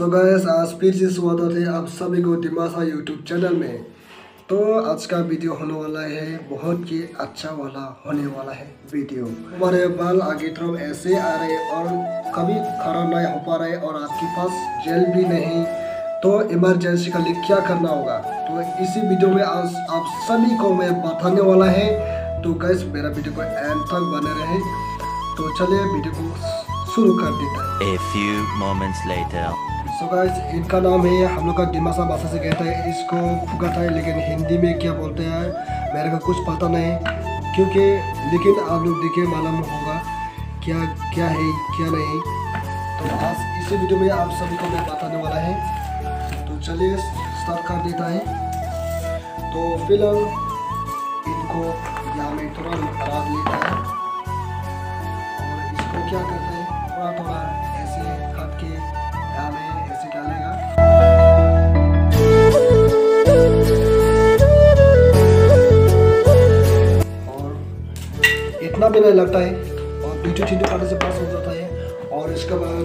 So guys आज फिर से स्वागत है आप सभी को डिमासा यूट्यूब चैनल में। तो आज का वीडियो होने वाला है बहुत ही अच्छा वाला होने वाला है वीडियो। हमारे बाल आगे तरफ ऐसे आ रहे और कभी खड़ा नहीं हो पा रहे और आपके पास जेल भी नहीं, तो इमरजेंसी के लिए क्या करना होगा, तो इसी वीडियो में आज आप सभी को मैं बताने वाला है। तो गाइस मेरा वीडियो को एंड तक बने रहे। तो चलिए वीडियो को शुरू कर देता है। A few moments later. So guys इनका नाम है, हम लोग का डिमासा भाषा से कहता है इसको फुगत है, लेकिन हिंदी में क्या बोलते हैं मेरे को कुछ पता नहीं, क्योंकि लेकिन आप लोग देखिए मालूम होगा क्या क्या है क्या नहीं। तो आज इसी वीडियो में आप सभी को मैं बताने वाला है। तो चलिए स्टार्ट कर देता है। तो फिलहाल इनको यहाँ में थोड़ा रात लेता है और इसको क्या करता है थोड़ा थोड़ा ऐसे काट के यहाँ में ऐसे डालेगा और इतना भी नहीं लगता है और बीचों चीजों काटने से पास हो जाता है। और इसके बाद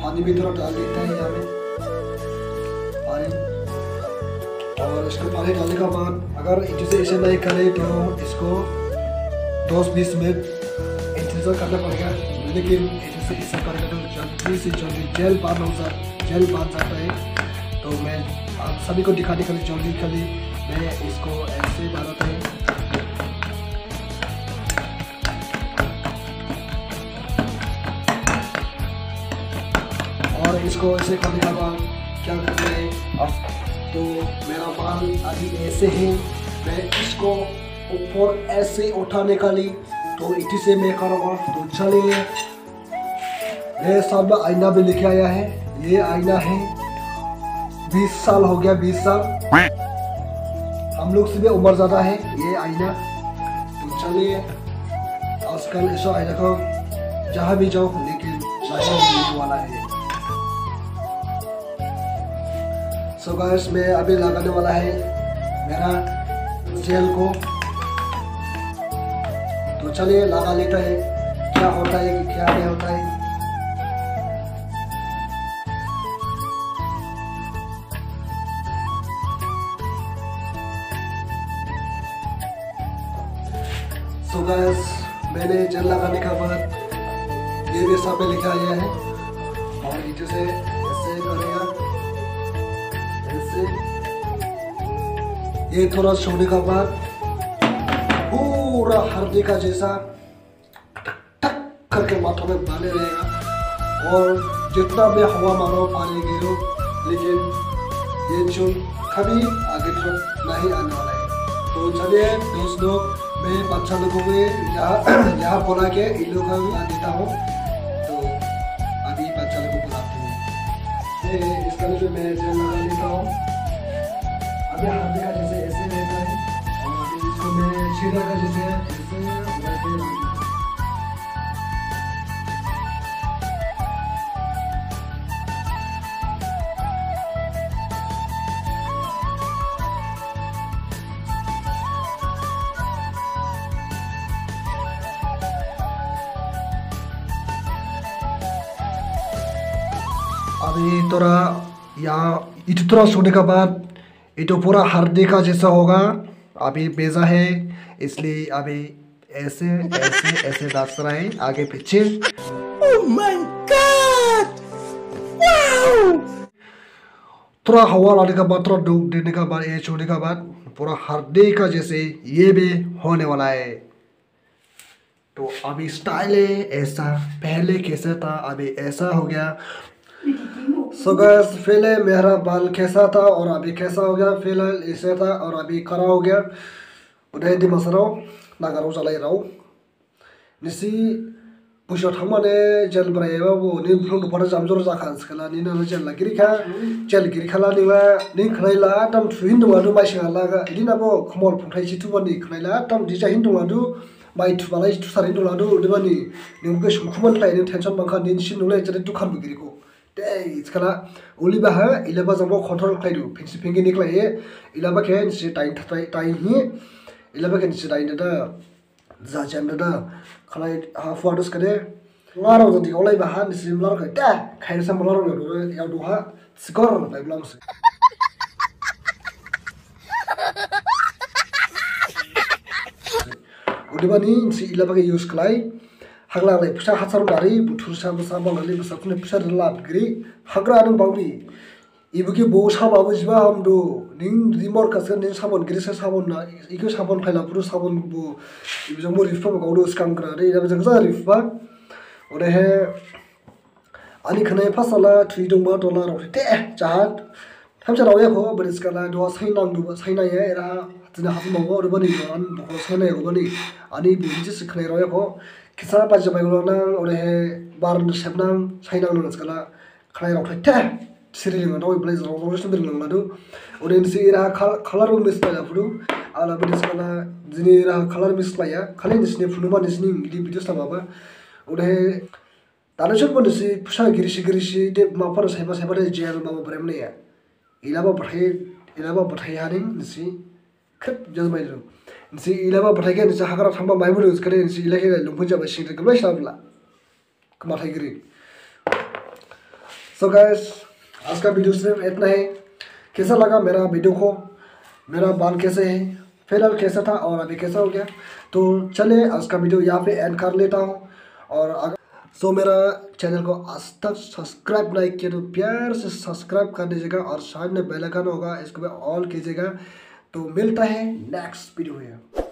पानी भी थोड़ा डाल देता है यहाँ में पानी, और इसको पानी डालने के बाद अगर जैसे ऐसे नहीं करे तो इसको 10-20 मिनट इंतजार करना पड़ेगा, लेकिन ऐसे करेगा तो जल्दी से जल्दी जेल बांध जाता है। तो मैं आप सभी को दिखाने के लिए जल्दी के लिए मैं इसको ऐसे डालता है। और इसको ऐसे करने के बाद क्या करना है अब, तो मेरा बाल अभी ऐसे है, मैं इसको ऊपर ऐसे उठाने का लिए तो इसी से मैं करूँगा। तो चलिए मेरे साथ में आईना भी लेके आया है, ये आईना है 20 साल हो गया, 20 साल हम लोग से भी उम्र ज़्यादा है ये आईना। तो चलिए आजकल ऐसा आईना को जहाँ भी जाओ लेकिन मिलने वाला है। सो गाइस मैं अभी लगाने वाला है मेरा जेल को। तो चलिए लगा लेता है क्या होता है कि क्या नहीं होता है। तो गाइस मैंने जेल लगाने के बाद ये भी सामने लिखा आया है और नीचे से ऐसे करेगा ऐसे, ये थोड़ा छोड़ने के बाद पूरा हल्दी का जैसा टक करके माथों में बांधे रहेगा और जितना भी हवा मारो पानी गिरो, लेकिन ये चूल कभी आगे तरफ नहीं आने वाला है। तो चलिए दोस्तों मैं बच्चा लोगों को यहाँ बुला के इन लोगों को बुला देता हूँ। तो अभी बच्चा लोगों को बुलाते हैं, इसका लिए मैं जेल लगा लेता हूँ। अभी हल्दी का जैसे ऐसे रहता है और अभी इसको मैं सीधा का जैसे ऐसे वैसे अभी थोड़ा यहाँ इतना थोड़ा सोने के बाद ये तो पूरा हल्दी का जैसा होगा। अभी बेजा है इसलिए अभी ऐसे ऐसे ऐसे डांस रहा है आगे पीछे। Oh my God! Wow! थोड़ा हवा लाने के बाद थोड़ा डूब देने के बाद ये छोड़ने के बाद पूरा हल्दी का जैसे ये भी होने वाला है। तो अभी स्टाइल है ऐसा, पहले कैसा था अभी ऐसा हो गया। सो गाइस पहले मेरा बाल कैसा था और अभी कैसा हो गया, फिलहाल ऐसे था और अभी खड़ा हो गया। उधर दी मसराओ नागारो चलाई रहो निसी पुष्ट हमने जेल बराएबा वो नी फ्लोट पड़ा जामजोर जाखांस खला नी ना जेल गिरिखा जेल गिरिखला निवा नी खनाइला तम हिंदू मादु माइसला गा इदिना बो खमल फुंथाइ सिथु बनि खनाइला तम दिजा हिंदू मादु माइ थुबालाइ थुसार हिंदू मादु उदबानि निमगे सुखुमन लाइ टेंशन बंखा निसिन नुले जरे दुखान बगिरिखौ दे इसकला ओलिबा हा इलाबा जंबो कंट्रोल खाइदु फिंसि फिंगि निकलाय इलाबा के निसि टाइ हि इलाबा के निसि टाइ दा जा जेंदा खालाय हाफ वार्डस करे लाराव जदि ओलाय बा हा निसि लाराव दा खाइरसा मलाराव याव दहा skor by belongs udibani si ila bagi use klai hagla lai psa hatsar dari buthur sa basa bangali basa kune psa lap gri hagra anu bawi ibuki bo sa babu jiba hamdo ning rimor kasen ning sabon gri sa sabon na ikyo sabon phaila puru sabon bu ibjong mo rifpa gaudo scam kra re ida bajang za rifpa ore he ani khane fasala thui dong ba dollar ore te chahat tham cha rawya ko bris kala do sainang du sainai ya era tina hafu mo ore bani an bo sainai go bani ani bu ji se khane rawya ko kisa pa jabai go na ore he bar sebnang sainang no skala khane raw te siri no no blaze ro ro sundri no madu ore ni era color mis pa fu ala bris kala jini era color mis pa ya khale ni sne phunu ma ni sni video sta baba ore 다른 셔번지 부사 기리시 데 마파로 세바데 제ल 마마 브렘네야 일라바 버타이 하링 니시 크 저마이로 니시 일라바 버타이게 니시 하가라 삼바 마이브르 스크레 니시 일라게 lumpunja ba shing de shlavla कमाथाई Giri so guys आज का video सिर्फ इतना ही कैसा लगा मेरा video को मेरा बाल कैसे है फिलहाल कैसा था और अभी कैसा हो गया तो चले आज का वीडियो यहाँ पे एंड कर लेता हूँ और अगर सो मेरा चैनल को आज तक सब्सक्राइब नहीं किया तो प्यार से सब्सक्राइब कर दीजिएगा और साइड में बेल आइकन होगा इसको भी ऑल कीजिएगा तो मिलता है नेक्स्ट वीडियो में।